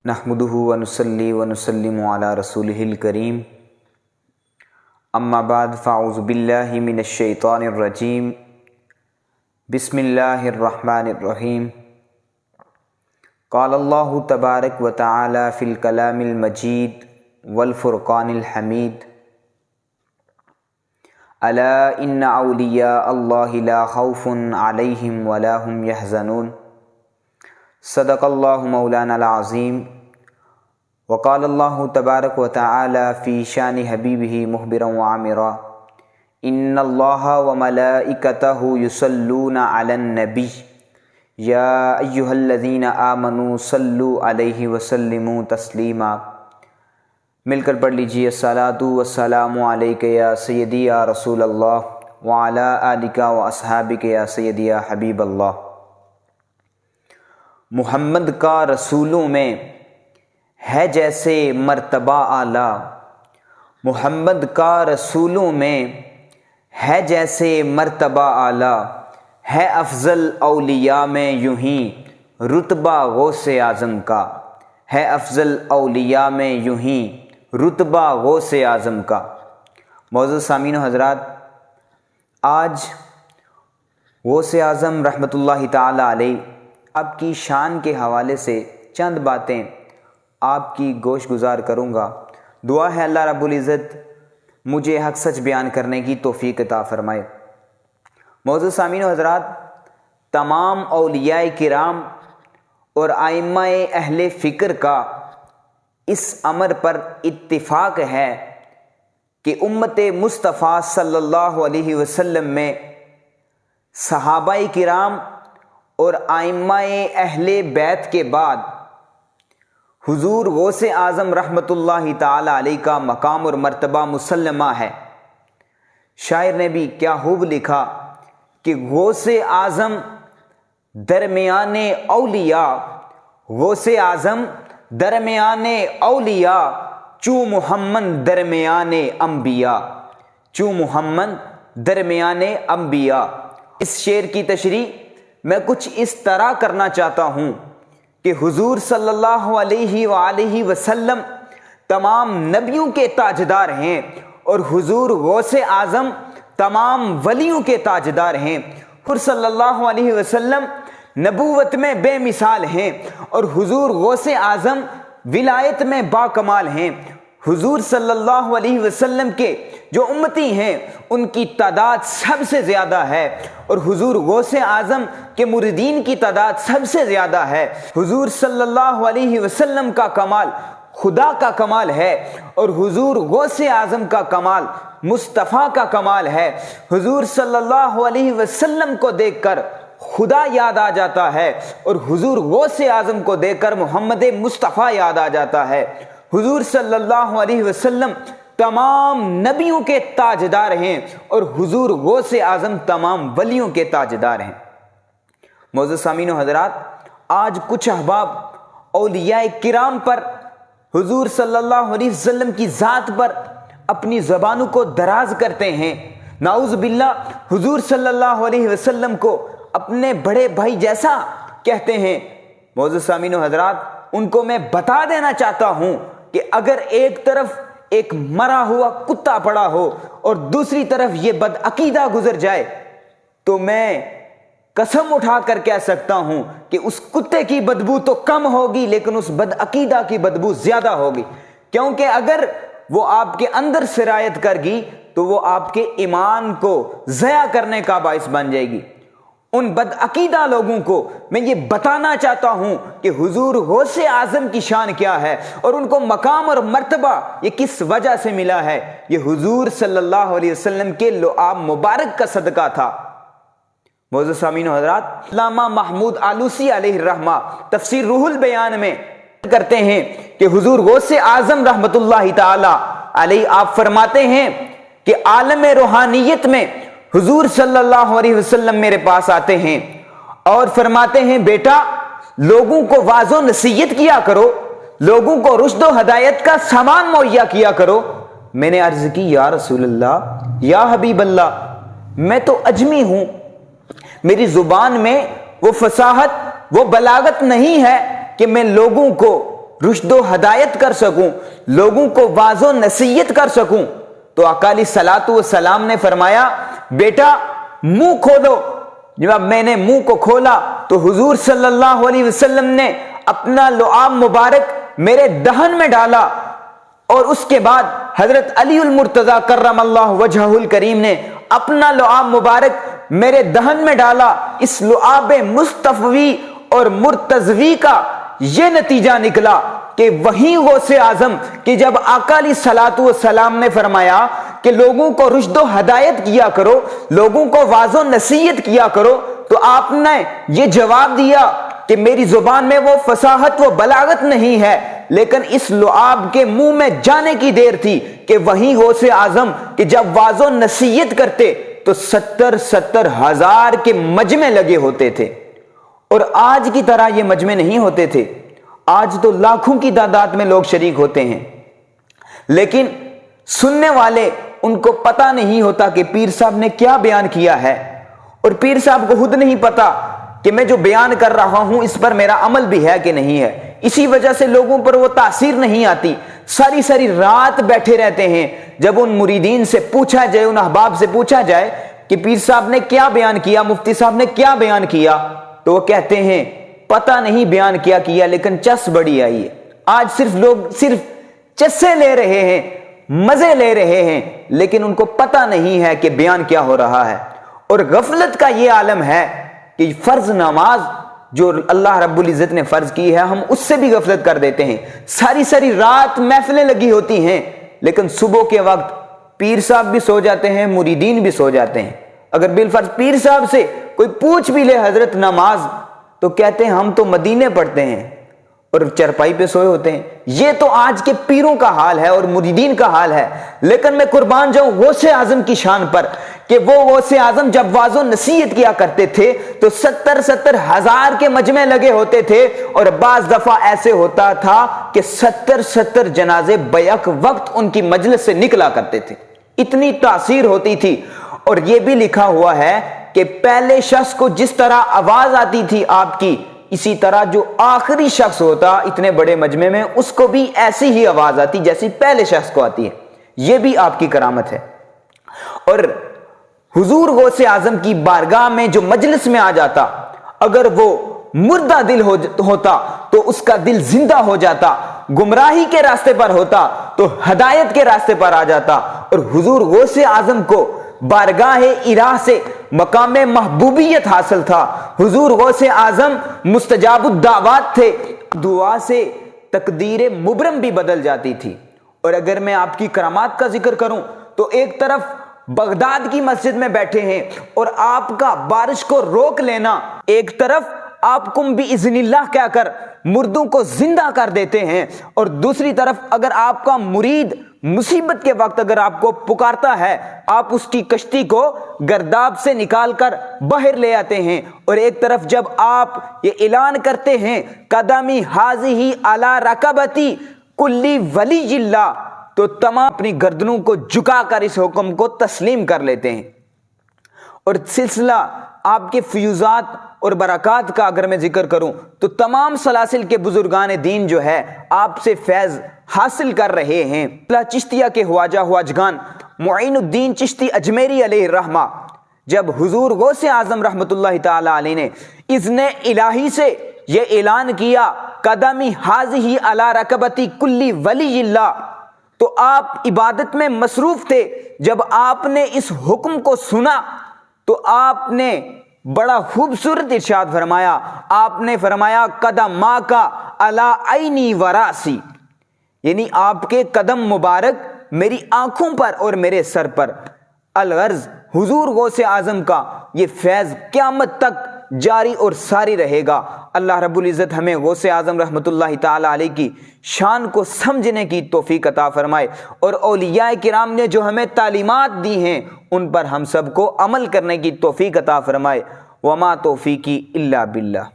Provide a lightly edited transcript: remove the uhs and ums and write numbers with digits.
نحمده ونصلي ونسلم على رسوله الكريم اما بعد فاعوذ باللہ من الشیطان الرجیم بسم اللہ الرحمن الرحیم قال اللہ تبارک وتعالی فی الکلام المجید والفرقان الحمید الا ان اولیاء اللہ لا خوف علیہم ولا هم يحزنون صدق اللہ مولانا العظیم وقال اللہ تبارک وتعالی فی شان حبیبہ مخبرا وعامرا ان اللہ وملائکتہ یصلون علی النبی یا ایہا الذین آمنوا صلوا علیہ وسلموا تسلیما۔ مل کر پڑھ لیجیے الصلاۃ والسلام علیک یا سیدی یا رسول اللہ وعلی آلک واصحابک یا سیدی یا حبیب اللہ۔ محمد کا رسولوں میں ہے جیسے مرتبہ اعلیٰ، محمد کا رسولوں میں ہے جیسے مرتبہ اعلیٰ، ہے افضل اولیاء میں یوں ہی رتبہ غوث اعظم کا، ہے افضل اولیاء میں یوں ہی رتبہ غوث اعظم کا۔ معزز سامعین و حضرات، آج غوث اعظم رحمۃ اللہ تعالی علیہ آپ کی شان کے حوالے سے چند باتیں آپ کی گوش گزار کروں گا۔ دعا ہے اللہ رب العزت مجھے حق سچ بیان کرنے کی توفیق عطا فرمائے۔ معزز سامعین و حضرات، تمام اولیاء کرام اور ائمہ اہل فکر کا اس امر پر اتفاق ہے کہ امت مصطفیٰ صلی اللہ علیہ وسلم میں صحابہ کرام اور ائمہ اہل بیت کے بعد حضور غوث اعظم رحمۃ اللہ تعالی علیہ کا مقام اور مرتبہ مسلمہ ہے۔ شاعر نے بھی کیا خوب لکھا کہ غوث اعظم درمیان اولیاء، غوث اعظم درمیان اولیاء، چوں محمد درمیان انبیاء، چوں محمد درمیان انبیاء۔ اس شعر کی تشریح میں کچھ اس طرح کرنا چاہتا ہوں کہ حضور صلی اللہ علیہ وآلہ وسلم تمام نبیوں کے تاجدار ہیں اور حضور غوث اعظم تمام ولیوں کے تاجدار ہیں۔ حضور صلی اللہ علیہ وسلم نبوت میں بے مثال ہیں اور حضور غوث اعظم ولایت میں با کمال ہیں۔ حضور صلی اللہ علیہ وسلم کے جو امتی ہیں ان کی تعداد سب سے زیادہ ہے اور حضور غوث اعظم کے مریدین کی تعداد سب سے زیادہ ہے۔ حضور صلی اللہ علیہ وسلم کا کمال خدا کا کمال ہے اور حضور غوث اعظم کا کمال مصطفیٰ کا کمال ہے۔ حضور صلی اللہ علیہ وسلم کو دیکھ کر خدا یاد آ جاتا ہے اور حضور غوث اعظم کو دیکھ کر محمد مصطفیٰ یاد آ جاتا ہے۔ حضور صلی اللہ علیہ وسلم تمام نبیوں کے تاجدار ہیں اور حضور غوث اعظم تمام ولیوں کے تاجدار ہیں۔ معزز سامعین و حضرات، آج کچھ احباب اولیاء کرام پر، حضور صلی اللہ علیہ وسلم کی ذات پر اپنی زبانوں کو دراز کرتے ہیں۔ نعوذ باللہ، حضور صلی اللہ علیہ وسلم کو اپنے بڑے بھائی جیسا کہتے ہیں۔ معزز سامعین و حضرات، ان کو میں بتا دینا چاہتا ہوں کہ اگر ایک طرف ایک مرا ہوا کتا پڑا ہو اور دوسری طرف یہ بدعقیدہ گزر جائے تو میں قسم اٹھا کر کہہ سکتا ہوں کہ اس کتے کی بدبو تو کم ہوگی لیکن اس بدعقیدہ کی بدبو زیادہ ہوگی، کیونکہ اگر وہ آپ کے اندر سرایت کر گئی تو وہ آپ کے ایمان کو ضیاع کرنے کا باعث بن جائے گی۔ ان بدعقیدہ لوگوں کو میں یہ بتانا چاہتا ہوں کہ حضور غوث اعظم کی شان کیا ہے اور ان کو مقام اور مرتبہ یہ کس وجہ سے ملا ہے۔ یہ حضور صلی اللہ علیہ وسلم کے لعاب مبارک کا صدقہ تھا۔ معزز سامعین و حضرات، علامہ محمود آلوسی علیہ الرحمہ تفسیر روح البیان میں کرتے ہیں کہ حضور غوث اعظم رحمۃ اللہ تعالی علیہ آپ فرماتے ہیں کہ عالم روحانیت میں حضور صلی اللہ علیہ وسلم میرے پاس آتے ہیں اور فرماتے ہیں بیٹا لوگوں کو واعظ و نصیحت کیا کرو، لوگوں کو رشد و ہدایت کا سامان مہیا کیا کرو۔ میں نے عرض کی یا رسول اللہ، یا حبیب اللہ، میں تو اجمی ہوں، میری زبان میں وہ فصاحت وہ بلاغت نہیں ہے کہ میں لوگوں کو رشد و ہدایت کر سکوں، لوگوں کو واضح و نصیحت کر سکوں، تو آقا علیہ الصلوۃ والسلام نے فرمایا بیٹا منہ کھولو۔ جب میں نے منہ کو کھولا تو حضور صلی اللہ علیہ وسلم نے اپنا لعاب مبارک میرے دہن میں ڈالا، اور اس کے بعد حضرت علی المرتضیٰ کرم اللہ وجہہ الکریم نے اپنا لعاب مبارک میرے دہن میں ڈالا۔ اس لعاب مصطفی اور مرتضوی کا یہ نتیجہ نکلا کہ وہی غوث اعظم کہ جب آقا علیہ الصلوۃ والسلام نے فرمایا کہ لوگوں کو رشد و ہدایت کیا کرو، لوگوں کو واضح و نصیحت کیا کرو، تو آپ نے یہ جواب دیا کہ میری زبان میں وہ فصاحت و بلاغت نہیں ہے، لیکن اس لعاب کے منہ میں جانے کی دیر تھی کہ وہی غوث اعظم کہ جب واضح و نصیحت کرتے تو 70 ہزار کے مجمع لگے ہوتے تھے، اور آج کی طرح یہ مجمع نہیں ہوتے تھے۔ آج تو لاکھوں کی تعداد میں لوگ شریک ہوتے ہیں، لیکن سننے والے ان کو پتہ نہیں ہوتا کہ پیر صاحب نے کیا بیان کیا ہے، اور پیر صاحب کو خود نہیں پتا کہ میں جو بیان کر رہا ہوں اس پر میرا عمل بھی ہے کہ نہیں ہے۔ اسی وجہ سے لوگوں پر وہ تاثیر نہیں آتی، ساری رات بیٹھے رہتے ہیں۔ جب ان مریدین سے پوچھا جائے، ان احباب سے پوچھا جائے کہ پیر صاحب نے کیا بیان کیا، مفتی صاحب نے کیا بیان کیا، تو وہ کہتے ہیں پتہ نہیں بیان کیا لیکن چس بڑی آئی ہے۔ آج لوگ صرف چسے لے رہے ہیں، مزے لے رہے ہیں، لیکن ان کو پتہ نہیں ہے کہ بیان کیا ہو رہا ہے۔ اور غفلت کا یہ عالم ہے کہ فرض نماز جو اللہ رب العزت نے فرض کی ہے، ہم اس سے بھی غفلت کر دیتے ہیں۔ ساری رات محفلیں لگی ہوتی ہیں، لیکن صبح کے وقت پیر صاحب بھی سو جاتے ہیں، مریدین بھی سو جاتے ہیں۔ اگر بالفرض پیر صاحب سے کوئی پوچھ بھی لے حضرت نماز، تو کہتے ہیں ہم تو مدینے پڑھتے ہیں، اور چرپائی پہ سوئے ہوتے ہیں۔ یہ تو آج کے پیروں کا حال ہے اور مریدین کا حال ہے، لیکن میں قربان جاؤں غوث اعظم کی شان پر کہ وہ غوث اعظم جب واضح و نصیحت کیا کرتے تھے تو 70 ہزار کے مجمع لگے ہوتے تھے، اور بعض دفعہ ایسے ہوتا تھا کہ 70 جنازے بیک وقت ان کی مجلس سے نکلا کرتے تھے۔ اتنی تاثیر ہوتی تھی۔ اور یہ بھی لکھا ہوا ہے کہ پہلے شخص کو جس طرح آواز آتی تھی آپ کی، اسی طرح جو آخری شخص ہوتا اتنے بڑے مجمع میں، اس کو بھی ایسی ہی آواز آتی جیسی پہلے شخص کو آتی ہے۔ یہ بھی آپ کی کرامت ہے۔ اور حضور غوث اعظم کی بارگاہ میں جو مجلس میں آ جاتا، اگر وہ مردہ دل ہوتا تو اس کا دل زندہ ہو جاتا، گمراہی کے راستے پر ہوتا تو ہدایت کے راستے پر آ جاتا۔ اور حضور غوث اعظم کو بارگاہ الہ سے مقام محبوبیت حاصل تھا۔ حضور غوث اعظم مستجاب الدعوات تھے، دعا سے تقدیر مبرم بھی بدل جاتی تھی۔ اور اگر میں آپ کی کرامات کا ذکر کروں تو ایک طرف بغداد کی مسجد میں بیٹھے ہیں اور آپ کا بارش کو روک لینا، ایک طرف آپ کم باذن اللہ کہہ کر مردوں کو زندہ کر دیتے ہیں، اور دوسری طرف اگر آپ کا مرید مصیبت کے وقت اگر آپ کو پکارتا ہے، آپ اس کی کشتی کو گرداب سے نکال کر باہر لے آتے ہیں۔ اور ایک طرف جب آپ یہ اعلان کرتے ہیں قدمی حاضی علی رکبتی کلی ولی اللہ، تو تمام اپنی گردنوں کو جھکا کر اس حکم کو تسلیم کر لیتے ہیں۔ اور سلسلہ آپ کے فیوزات اور برکات کا اگر میں ذکر کروں تو تمام سلاسل کے بزرگان دین جو ہے آپ سے فیض حاصل کر رہے ہیں۔ چشتیہ کے خواجہ خواجگان معین الدین چشتی اجمیری علیہ الرحمہ جب حضور غوث اعظم رحمۃ اللہ تعالی علیہ نے اذن الہی سے یہ اعلان کیا قدمی حاضی علی رکبتی کلی ولی اللہ، تو آپ عبادت میں مصروف تھے۔ جب آپ نے اس حکم کو سنا تو آپ نے بڑا خوبصورت ارشاد فرمایا، آپ نے فرمایا قدما کا علی عینی وراسی، یعنی آپ کے قدم مبارک میری آنکھوں پر اور میرے سر پر۔ الغرض حضور غوث اعظم کا یہ فیض قیامت تک جاری اور ساری رہے گا۔ اللہ رب العزت ہمیں غوث اعظم رحمۃ اللہ تعالی علیہ کی شان کو سمجھنے کی توفیق عطا فرمائے، اور اولیاء کرام نے جو ہمیں تعلیمات دی ہیں ان پر ہم سب کو عمل کرنے کی توفیق عطا فرمائے۔ وما توفیقی الا باللہ۔